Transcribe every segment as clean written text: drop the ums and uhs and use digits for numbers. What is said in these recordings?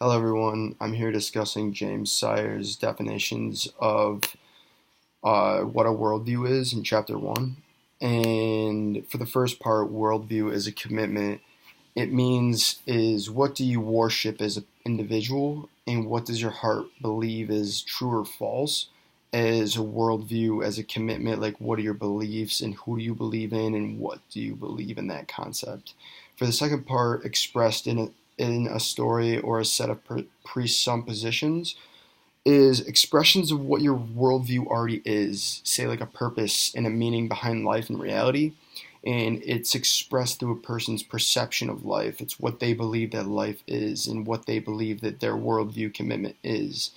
Hello, everyone. I'm here discussing James Sire's definitions of what a worldview is in Chapter 1. And for the first part, worldview is a commitment. It means is what do you worship as an individual, and what does your heart believe is true or false as a worldview, as a commitment, like what are your beliefs and who do you believe in and what do you believe in that concept. For the second part, expressed in a story or a set of presuppositions, is expressions of what your worldview already is, say like a purpose and a meaning behind life and reality, and it's expressed through a person's perception of life. It's what they believe that life is and what they believe that their worldview commitment is.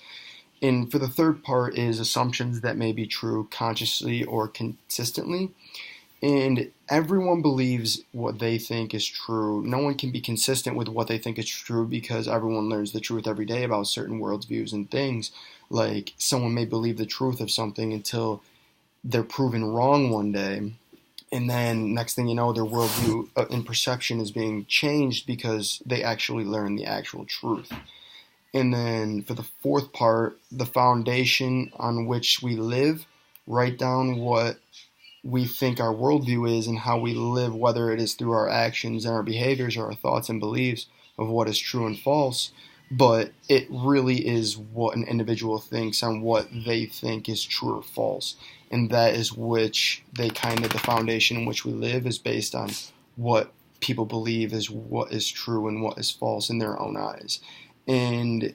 And for the third part is assumptions that may be true consciously or consistently. And everyone believes what they think is true. No one can be consistent with what they think is true because everyone learns the truth every day about certain worldviews and things. Like someone may believe the truth of something until they're proven wrong one day. And then next thing you know, their worldview and perception is being changed because they actually learn the actual truth. And then for the fourth part, the foundation on which we live, write down what we think our worldview is and how we live, whether it is through our actions and our behaviors or our thoughts and beliefs of what is true and false. But it really is what an individual thinks on what they think is true or false. And that is which they the foundation in which we live is based on what people believe is what is true and what is false in their own eyes. And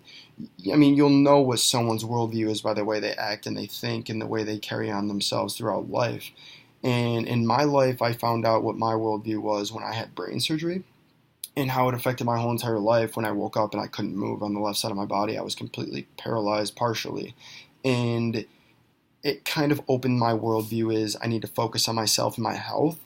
I mean, you'll know what someone's worldview is by the way they act and they think and the way they carry on themselves throughout life. And in my life, I found out what my worldview was when I had brain surgery and how it affected my whole entire life. When I woke up and I couldn't move on the left side of my body, I was completely paralyzed partially. And it kind of opened my worldview is I need to focus on myself and my health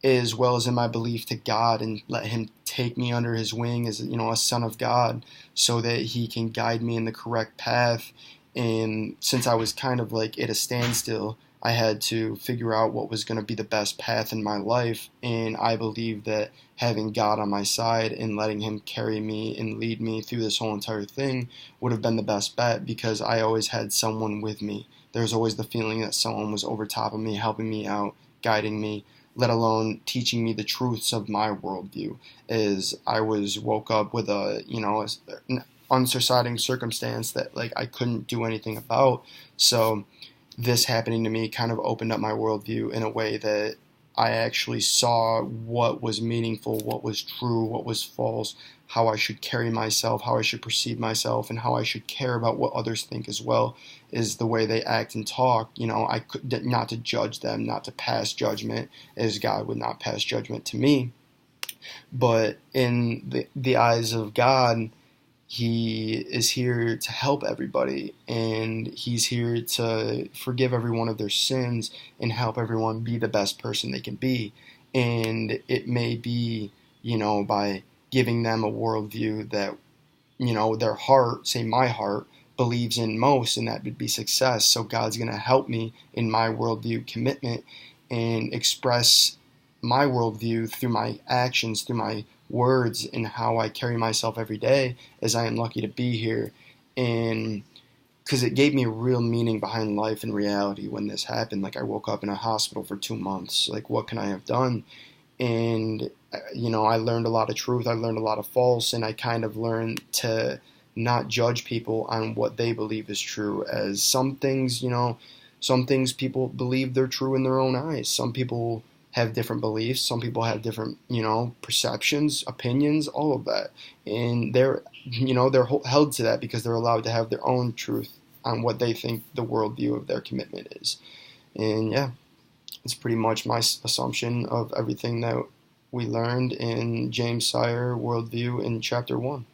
as well as in my belief to God and let him take me under his wing as a son of God so that he can guide me in the correct path. And since I was kind of like at a standstill, I had to figure out what was going to be the best path in my life. And I believe that having God on my side and letting him carry me and lead me through this whole entire thing would have been the best bet because I always had someone with me. There was always the feeling that someone was over top of me, helping me out, guiding me, let alone teaching me the truths of my worldview. As I woke up with an undeciding circumstance that like I couldn't do anything about. So this happening to me kind of opened up my worldview in a way that I actually saw what was meaningful, what was true, what was false, how I should carry myself, how I should perceive myself, and how I should care about what others think as well, is the way they act and talk. I could not to judge them, not to pass judgment, as God would not pass judgment to me. But in the eyes of God, he is here to help everybody, and he's here to forgive every one of their sins and help everyone be the best person they can be. And it may be, by giving them a worldview that, their heart, say my heart, believes in most, and that would be success. So God's going to help me in my worldview commitment and express my worldview through my actions, through my words, and how I carry myself every day, as I am lucky to be here. And because it gave me a real meaning behind life and reality when this happened. Like I woke up in a hospital for 2 months. Like what can I have done? And I learned a lot of truth. I learned a lot of false, and I kind of learned to not judge people on what they believe is true. As some things, some things people believe they're true in their own eyes. Some people have different beliefs. Some people have different, perceptions, opinions, all of that. And they're held to that because they're allowed to have their own truth on what they think the worldview of their commitment is. And yeah, it's pretty much my assumption of everything that we learned in James Sire worldview in chapter 1.